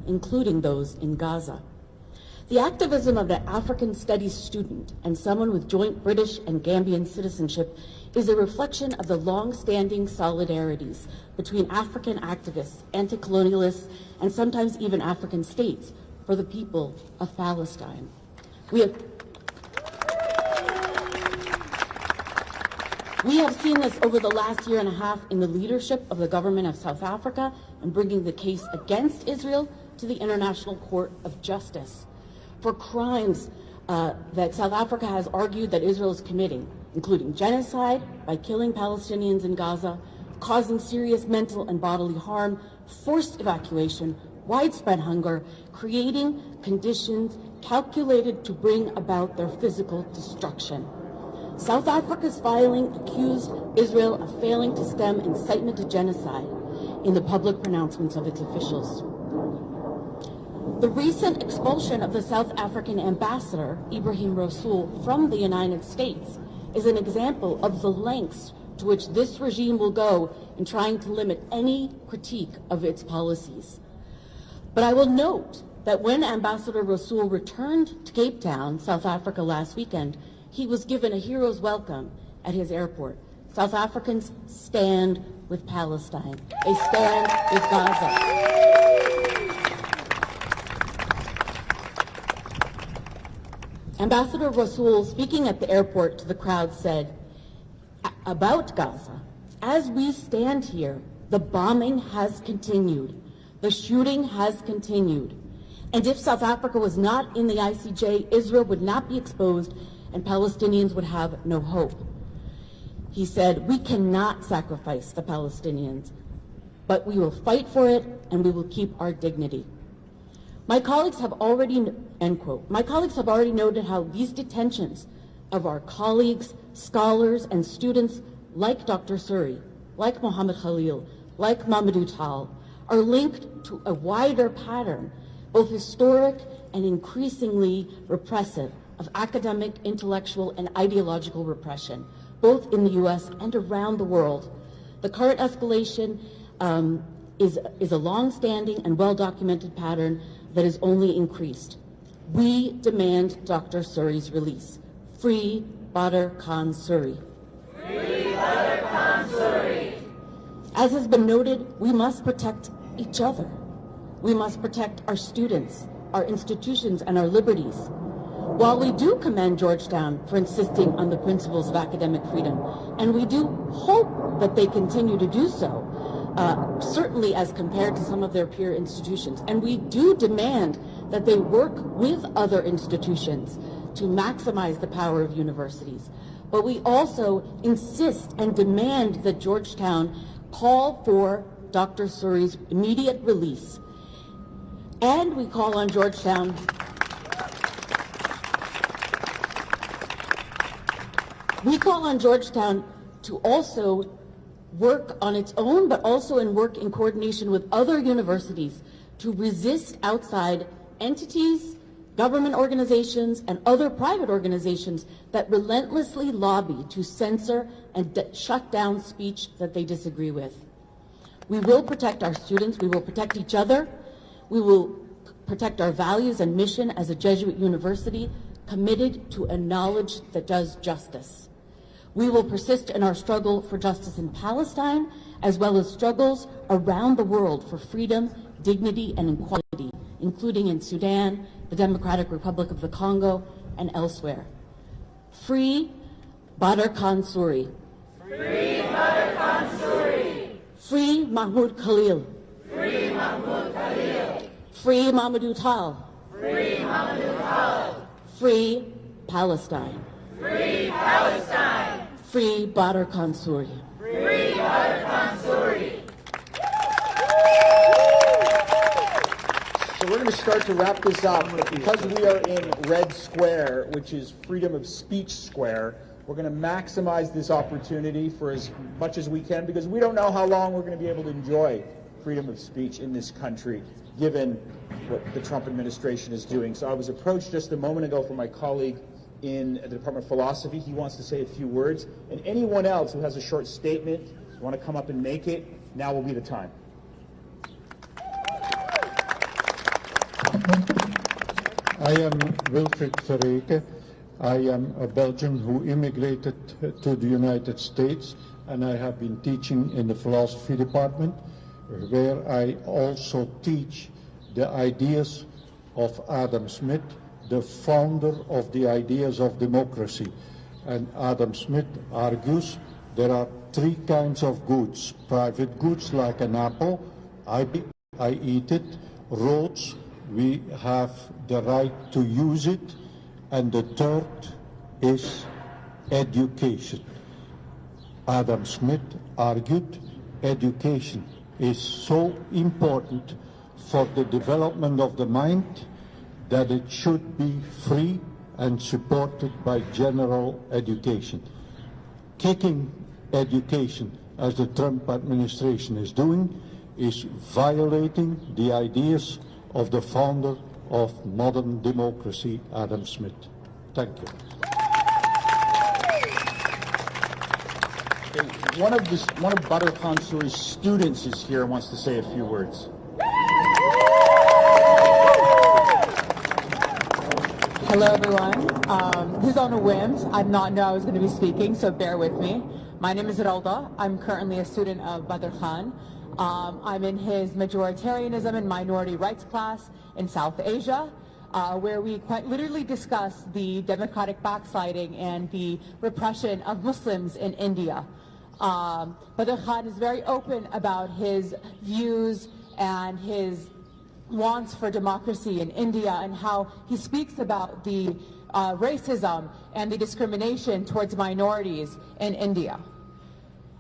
including those in Gaza. The activism of an African studies student and someone with joint British and Gambian citizenship is a reflection of the long-standing solidarities between African activists, anti-colonialists, and sometimes even African states for the people of Palestine. We have seen this over the last year and a half in the leadership of the government of South Africa in bringing the case against Israel to the International Court of Justice for crimes that South Africa has argued that Israel is committing, including genocide by killing Palestinians in Gaza, causing serious mental and bodily harm, forced evacuation, widespread hunger, creating conditions calculated to bring about their physical destruction. South Africa's filing accused Israel of failing to stem incitement to genocide in the public pronouncements of its officials. The recent expulsion of the South African ambassador, Ibrahim Rasool, from the United States is an example of the lengths to which this regime will go in trying to limit any critique of its policies. But I will note that when Ambassador Rasool returned to Cape Town, South Africa, last weekend, he was given a hero's welcome at his airport. South Africans stand with Palestine. They stand with Gaza. Ambassador Rasool, speaking at the airport to the crowd, said about Gaza, "As we stand here, the bombing has continued. The shooting has continued. And if South Africa was not in the ICJ, Israel would not be exposed and Palestinians would have no hope." He said, "We cannot sacrifice the Palestinians, but we will fight for it and we will keep our dignity." My colleagues have already, end quote, my colleagues have already noted how these detentions of our colleagues, scholars, and students like Dr. Suri, like Mohammed Khalil, like Mamadou Tal, are linked to a wider pattern, both historic and increasingly repressive, of academic, intellectual, and ideological repression, both in the US and around the world. The current escalation is a long-standing and well-documented pattern that has only increased. We demand Dr. Suri's release. Free Badar Khan Suri. Free Badar Khan Suri. As has been noted, we must protect each other. We must protect our students, our institutions, and our liberties. While we do commend Georgetown for insisting on the principles of academic freedom, and we do hope that they continue to do so, certainly as compared to some of their peer institutions, and we do demand that they work with other institutions to maximize the power of universities, but we also insist and demand that Georgetown call for Dr. Suri's immediate release. And we call on Georgetown to also work on its own, but also work in coordination with other universities to resist outside entities, government organizations, and other private organizations that relentlessly lobby to censor and shut down speech that they disagree with. We will protect our students, we will protect each other, we will protect our values and mission as a Jesuit university committed to a knowledge that does justice. We will persist in our struggle for justice in Palestine, as well as struggles around the world for freedom, dignity, and equality, including in Sudan, the Democratic Republic of the Congo, and elsewhere. Free Badar Khan Suri. Free Badar Khan Suri. Free Mahmoud Khalil. Free Mahmoud Khalil. Free Mamadou Tal. Free Mamadou Tal. Free Palestine. Free Palestine. Free Badar Khan Suri. Free Badar Khan Suri. So we're going to start to wrap this up, but because we are in Red Square, which is Freedom of Speech Square, we're going to maximize this opportunity for as much as we can, because we don't know how long we're going to be able to enjoy freedom of speech in this country, given what the Trump administration is doing. So I was approached just a moment ago from my colleague in the Department of Philosophy. He wants to say a few words. And anyone else who has a short statement, want to come up and make it, now will be the time. I am Wilfried Verreke. I am a Belgian who immigrated to the United States, and I have been teaching in the philosophy department, where I also teach the ideas of Adam Smith, the founder of the ideas of democracy. And Adam Smith argues there are three kinds of goods: private goods like an apple, I eat it; roads, we have the right to use it; and the third is education. Adam Smith argued education is so important for the development of the mind that it should be free and supported by general education. Kicking education, as the Trump administration is doing, is violating the ideas of the founder of modern democracy, Adam Smith. Thank you. One of Badar Khan Suri's students is here and wants to say a few words. Hello, everyone. This is on a whim. I did not know I was going to be speaking, so bear with me. My name is Rauda. I'm currently a student of Badar Khan. I'm in his majoritarianism and minority rights class in South Asia, where we quite literally discuss the democratic backsliding and the repression of Muslims in India. Badar Khan is very open about his views and his wants for democracy in India, and how he speaks about the racism and the discrimination towards minorities in India.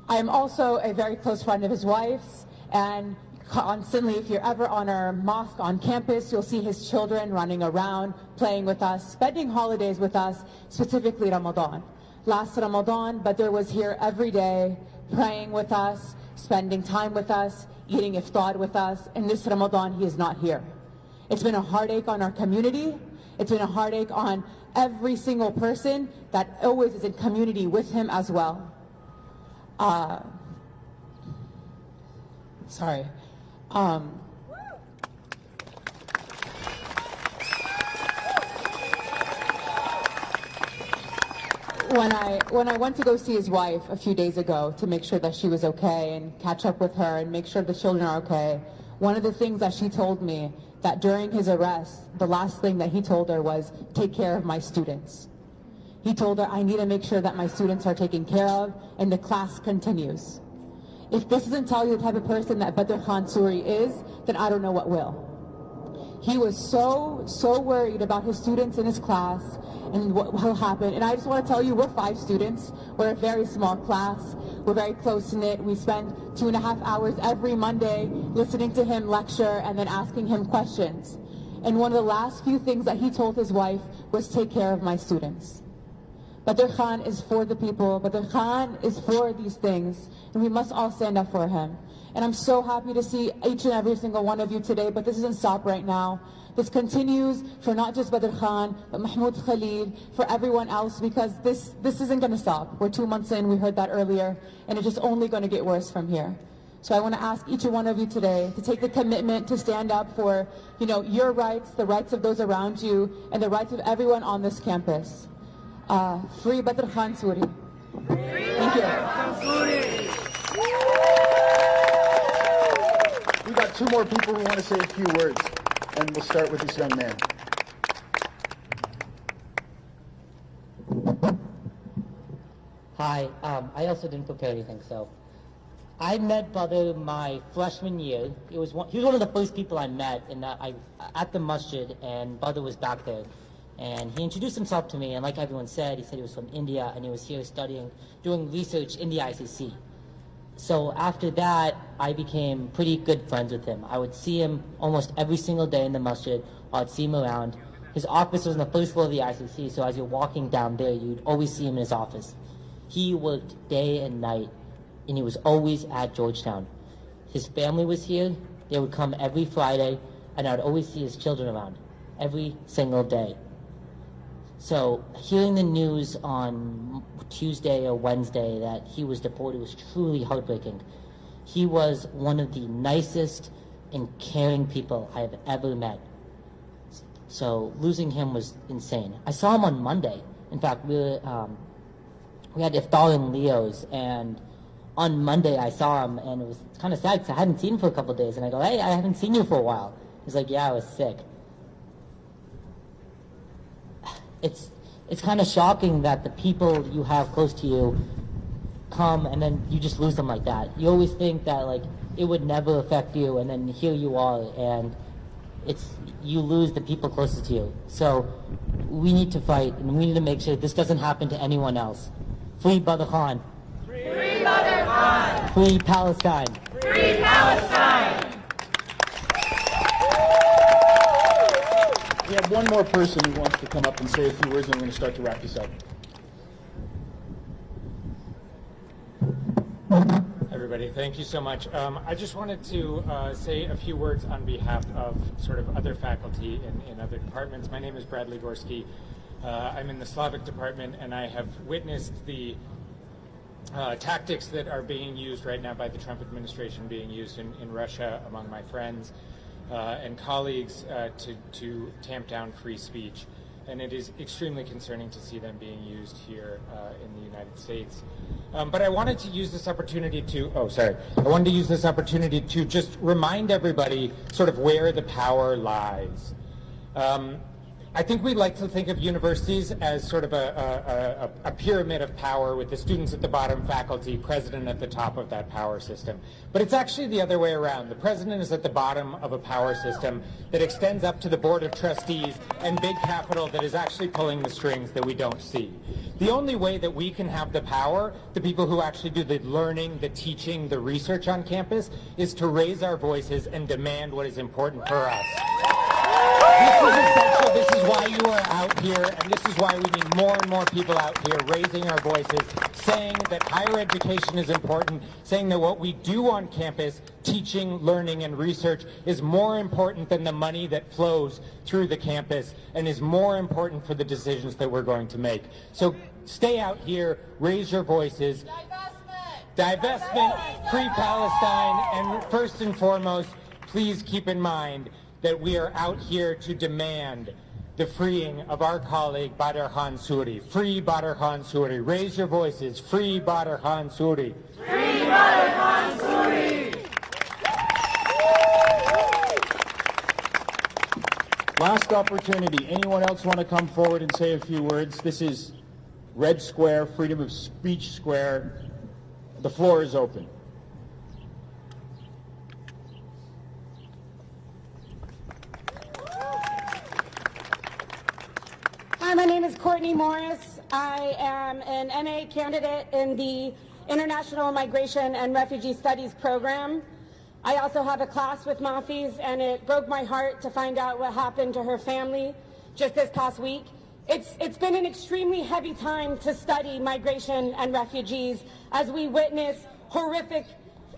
I am also a very close friend of his wife's, and constantly, if you're ever on our mosque on campus, you'll see his children running around, playing with us, spending holidays with us, specifically Ramadan. Last Ramadan, Badr was here every day, praying with us, spending time with us, eating iftar with us, and this Ramadan he is not here. It's been a heartache on our community. It's been a heartache on every single person that always is in community with him as well. Sorry. When I went to go see his wife a few days ago to make sure that she was okay and catch up with her and make sure the children are okay, one of the things that she told me, that during his arrest, the last thing that he told her was, take care of my students. He told her, I need to make sure that my students are taken care of, and the class continues. If this doesn't tell you the type of person that Badar Khan Suri is, then I don't know what will. He was so worried about his students in his class and what will happen. And I just want to tell you, we're 5 students. We're a very small class. We're very close-knit. We spend 2.5 hours every Monday listening to him lecture and then asking him questions. And one of the last few things that he told his wife was, take care of my students. Badar Khan is for the people. Badar Khan is for these things, and we must all stand up for him. And I'm so happy to see each and every single one of you today, but this doesn't stop right now. This continues for not just Badar Khan, but Mahmoud Khalid, for everyone else, because this isn't going to stop. We're 2 months in, we heard that earlier, and it's just only going to get worse from here. So I want to ask each and one of you today to take the commitment to stand up for, your rights, the rights of those around you, and the rights of everyone on this campus. Free Badar Khan Suri. Thank you. We've got 2 more people who want to say a few words, and we'll start with this young man. Hi, I also didn't prepare anything, so. I met Badr my freshman year. He was one of the first people I met at the masjid, and Badr was back there. And he introduced himself to me, and like everyone said, he said he was from India, and he was here doing research in the ICC. So after that, I became pretty good friends with him. I would see him almost every single day in the masjid. I'd see him around. His office was on the first floor of the ICC, so as you're walking down there, you'd always see him in his office. He worked day and night, and he was always at Georgetown. His family was here. They would come every Friday, and I would always see his children around every single day. So hearing the news on Tuesday or Wednesday that he was deported was truly heartbreaking. He was one of the nicest and caring people I have ever met. So losing him was insane. I saw him on Monday. In fact, we had Iftar in Leo's, and on Monday I saw him, and it was kind of sad because I hadn't seen him for a couple of days. And I go, hey, I haven't seen you for a while. He's like, yeah, I was sick. It's kind of shocking that the people you have close to you come and then you just lose them like that. You always think that like it would never affect you, and then here you are, and you lose the people closest to you. So we need to fight, and we need to make sure this doesn't happen to anyone else. Free Badar Khan. Free Badar Khan. Free Palestine. Free Palestine. We have one more person who wants to come up and say a few words, and we're going to start to wrap this up. Everybody, thank you so much. I just wanted to say a few words on behalf of sort of other faculty in other departments. My name is Bradley Gorski. I'm in the Slavic department, and I have witnessed the tactics that are being used right now by the Trump administration, being used in Russia among my friends and colleagues to tamp down free speech. And it is extremely concerning to see them being used here in the United States. But I wanted to use this opportunity to just remind everybody sort of where the power lies. I think we like to think of universities as sort of a pyramid of power with the students at the bottom, faculty, president at the top of that power system. But it's actually the other way around. The president is at the bottom of a power system that extends up to the board of trustees and big capital that is actually pulling the strings that we don't see. The only way that we can have the power, the people who actually do the learning, the teaching, the research on campus, is to raise our voices and demand what is important for us. This is essential. This is why you are out here, and this is why we need more and more people out here raising our voices, saying that higher education is important, saying that what we do on campus, teaching, learning, and research, is more important than the money that flows through the campus and is more important for the decisions that we're going to make. So stay out here, raise your voices. Divestment, free Palestine, and first and foremost, please keep in mind that we are out here to demand the freeing of our colleague Badar Khan Suri. Free Badar Khan Suri. Raise your voices. Free Badar Khan Suri. Free Badar Khan Suri. Last opportunity. Anyone else want to come forward and say a few words? This is Red Square, Freedom of Speech Square. The floor is open. Hi, my name is Courtney Morris. I am an MA candidate in the International Migration and Refugee Studies program. I also have a class with Mahfiz, and it broke my heart to find out what happened to her family just this past week. It's been an extremely heavy time to study migration and refugees as we witness horrific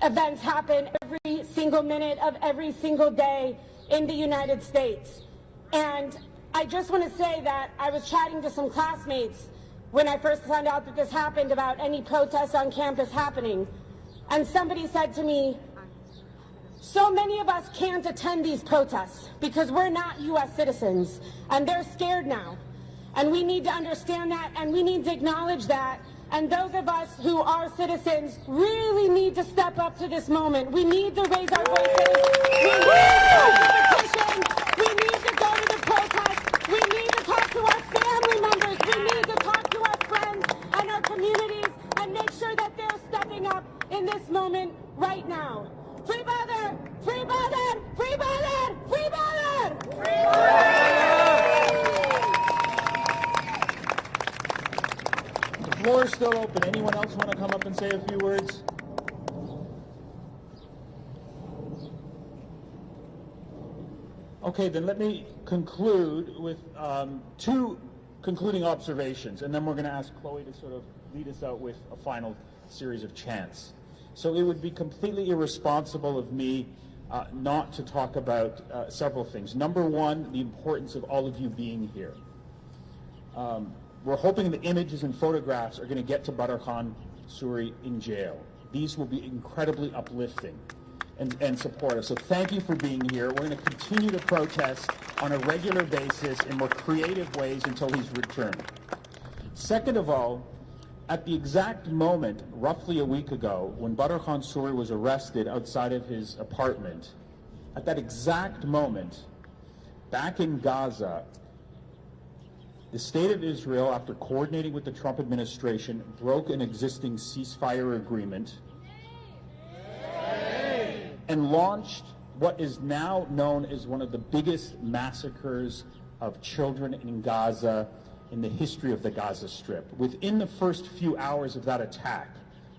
events happen every single minute of every single day in the United States. And I just want to say that I was chatting to some classmates when I first found out that this happened about any protests on campus happening. And somebody said to me, so many of us can't attend these protests because we're not U.S. citizens, and they're scared now. And we need to understand that, and we need to acknowledge that. And those of us who are citizens really need to step up to this moment. We need to raise our voices. We need to go to the petition. We need to go to the protest. We need to talk to our family members. We need to talk to our friends and our communities and make sure that they're stepping up in this moment right now. Free Badar! Free Badar! Free Badar! Free Badar! Free Badar! The floor is still open. Anyone else want to come up and say a few words? Okay, then let me conclude with two concluding observations, and then we're going to ask Chloe to sort of lead us out with a final series of chants. So it would be completely irresponsible of me not to talk about several things. Number one, the importance of all of you being here. We're hoping the images and photographs are going to get to Badar Khan Suri in jail. These will be incredibly uplifting. and support us. So thank you for being here. We're going to continue to protest on a regular basis in more creative ways until he's returned. Second of all, at the exact moment, roughly a week ago, when Badar Khan Suri was arrested outside of his apartment, at that exact moment, back in Gaza, the state of Israel, after coordinating with the Trump administration, broke an existing ceasefire agreement and launched what is now known as one of the biggest massacres of children in Gaza in the history of the Gaza Strip. Within the first few hours of that attack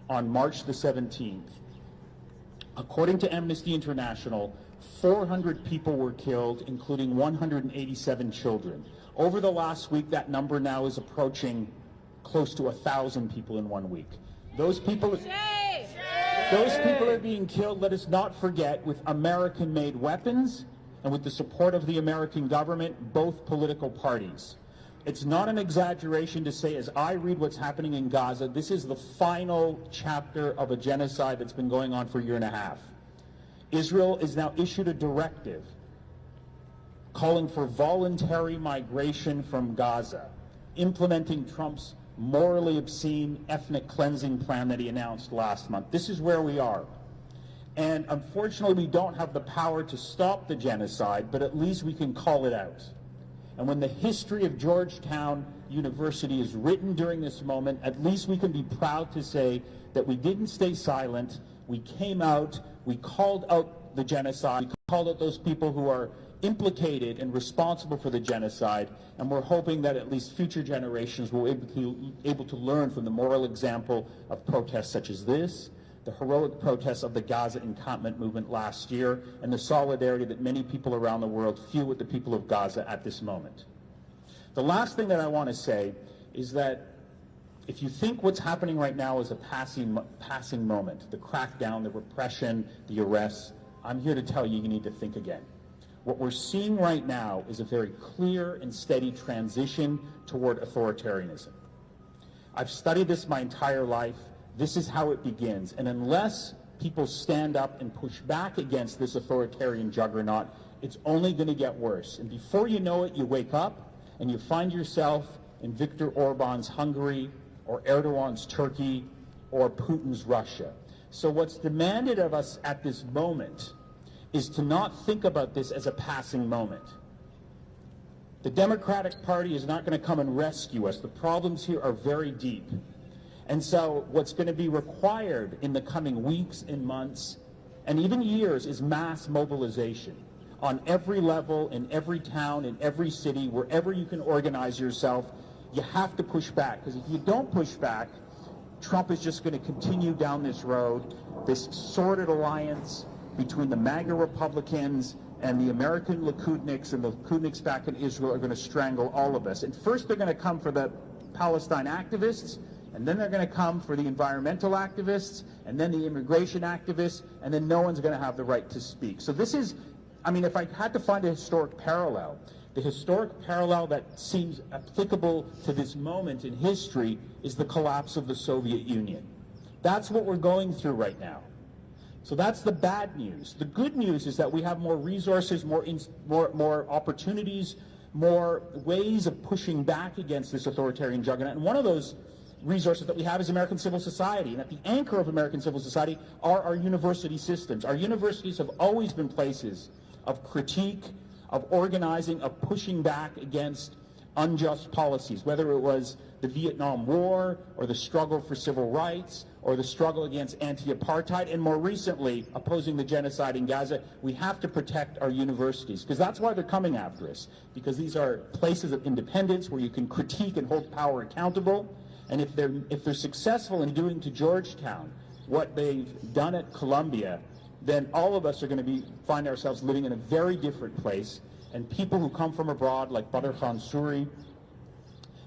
on March the 17th, according to Amnesty International, 400 people were killed, including 187 children. Over the last week, that number now is approaching close to 1,000 people in 1 week. Those people are being killed, let us not forget, with American-made weapons and with the support of the American government, both political parties. It's not an exaggeration to say, as I read what's happening in Gaza, this is the final chapter of a genocide that's been going on for a year and a half. Israel has now issued a directive calling for voluntary migration from Gaza, implementing Trump's morally obscene ethnic cleansing plan that he announced last month. This is where we are. And unfortunately, we don't have the power to stop the genocide, but at least we can call it out. And when the history of Georgetown University is written during this moment, at least we can be proud to say that we didn't stay silent. We came out, we called out the genocide, we called out those people who are implicated and responsible for the genocide, and we're hoping that at least future generations will be able to learn from the moral example of protests such as this, the heroic protests of the Gaza encampment movement last year, and the solidarity that many people around the world feel with the people of Gaza at this moment. The last thing that I want to say is that if you think what's happening right now is a passing moment, the crackdown, the repression, the arrests, I'm here to tell you, you need to think again. What we're seeing right now is a very clear and steady transition toward authoritarianism. I've studied this my entire life. This is how it begins. And unless people stand up and push back against this authoritarian juggernaut, it's only going to get worse. And before you know it, you wake up and you find yourself in Viktor Orban's Hungary, or Erdogan's Turkey, or Putin's Russia. So what's demanded of us at this moment is to not think about this as a passing moment. The Democratic Party is not going to come and rescue us. The problems here are very deep. And so what's going to be required in the coming weeks and months, and even years, is mass mobilization on every level, in every town, in every city, wherever you can organize yourself. You have to push back, because if you don't push back, Trump is just going to continue down this road, this sordid alliance between the MAGA Republicans and the American Likudniks, and the Likudniks back in Israel are going to strangle all of us. And first they're going to come for the Palestine activists, and then they're going to come for the environmental activists, and then the immigration activists, and then no one's going to have the right to speak. So this is, I mean, if I had to find a historic parallel, the historic parallel that seems applicable to this moment in history is the collapse of the Soviet Union. That's what we're going through right now. So that's the bad news. The good news is that we have more resources, more opportunities, more ways of pushing back against this authoritarian juggernaut. And one of those resources that we have is American civil society. And at the anchor of American civil society are our university systems. Our universities have always been places of critique, of organizing, of pushing back against unjust policies, whether it was the Vietnam War or the struggle for civil rights or the struggle against anti-apartheid, and more recently opposing the genocide in Gaza. We have to protect our universities, because that's why they're coming after us, because these are places of independence where you can critique and hold power accountable. And if they're successful in doing to Georgetown what they've done at Columbia, then all of us are going to find ourselves living in a very different place. And people who come from abroad, like Badar Khan Suri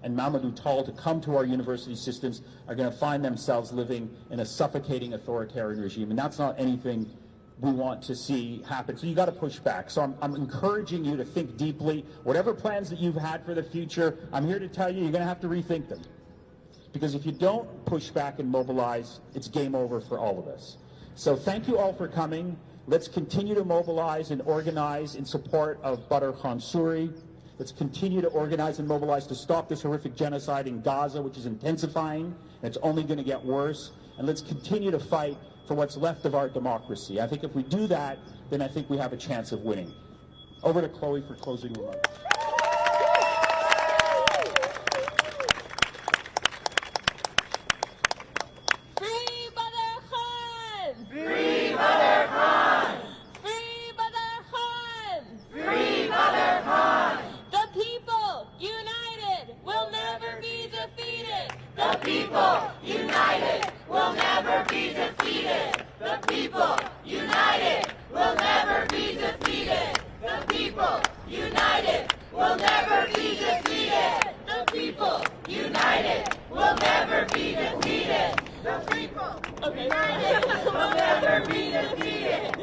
and Mamadou Tall, to come to our university systems are going to find themselves living in a suffocating authoritarian regime. And that's not anything we want to see happen. So you got to push back. So I'm encouraging you to think deeply. Whatever plans that you've had for the future, I'm here to tell you, you're going to have to rethink them. Because if you don't push back and mobilize, it's game over for all of us. So thank you all for coming. Let's continue to mobilize and organize in support of Badar Khan Suri. Let's continue to organize and mobilize to stop this horrific genocide in Gaza, which is intensifying, and it's only going to get worse. And let's continue to fight for what's left of our democracy. I think if we do that, then I think we have a chance of winning. Over to Chloe for closing remarks. Free Badar Khan! Free Badar Khan! Free Badar Khan! Free Badar Khan! The people united will never be defeated. The people united will never be defeated. The people united will never be defeated. The people united will never be defeated. The people united will never be defeated. The people united will never be defeated.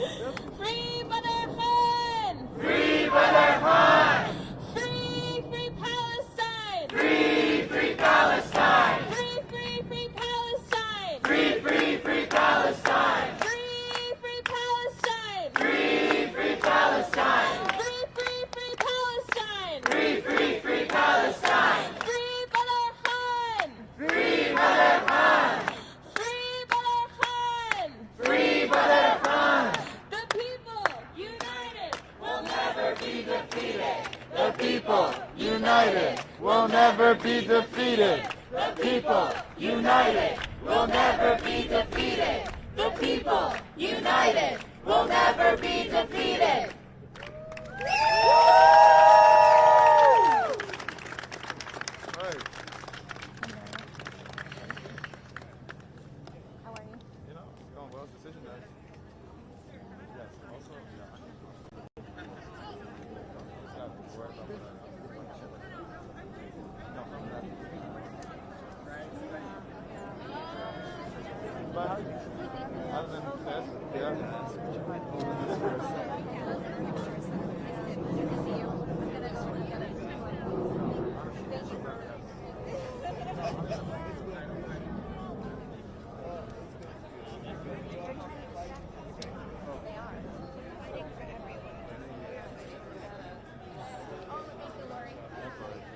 Free Badar Khan! Free Badar Khan! Free, free Palestine! Free, free Palestine! Free, free, free Palestine! Free, free, free Palestine! Free, free Palestine! Free, free Palestine! Free, free, free Palestine! Free, free, free Palestine! Free Badar Khan! Free Badar Khan! Free Badar Khan! Free Badar Khan! The people united will never be defeated. The people united will never be defeated. The people united will never be defeated. The people united will never be defeated.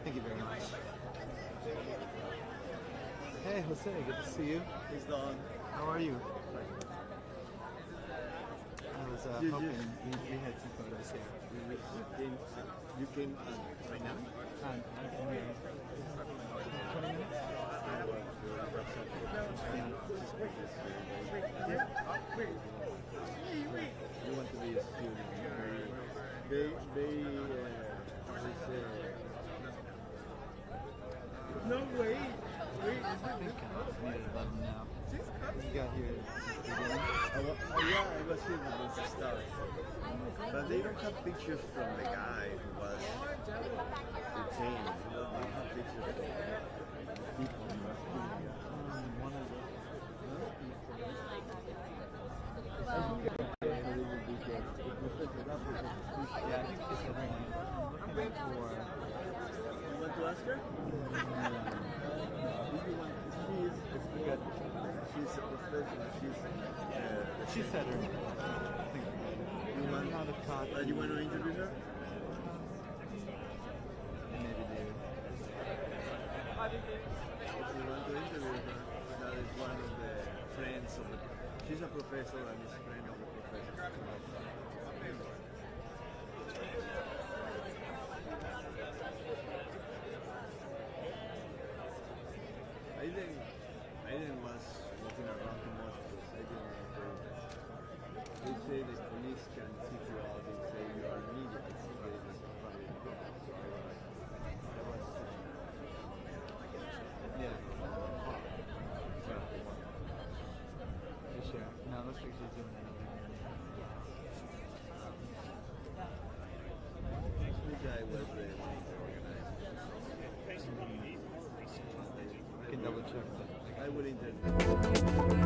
Thank you very much. Hey, Jose, good to see you. He's Don. How are you? I was hoping we had some photos here. You came right now? 20 minutes? You want to be a student. No way. Wait, I think needed 11 now. You got here since the beginning. yeah, I was here with the stars. But they don't have pictures from the guy who was detained. They have pictures of the people who were One of the yeah, I think this is everyone. I'm looking for. You want to ask her? Good. She's a professional. She said her. I think not a cop. You want to interview her? Maybe do. If you want to interview her, that is one of the friends of the. She's a professor and is a friend of the professor. Aiden was walking around too much because I didn't want to. They say the police can kick you out and say you are needed. Yeah. Sure. No, it looks like she's doing anything. This guy was the one to organize. You can double check that. I would interview.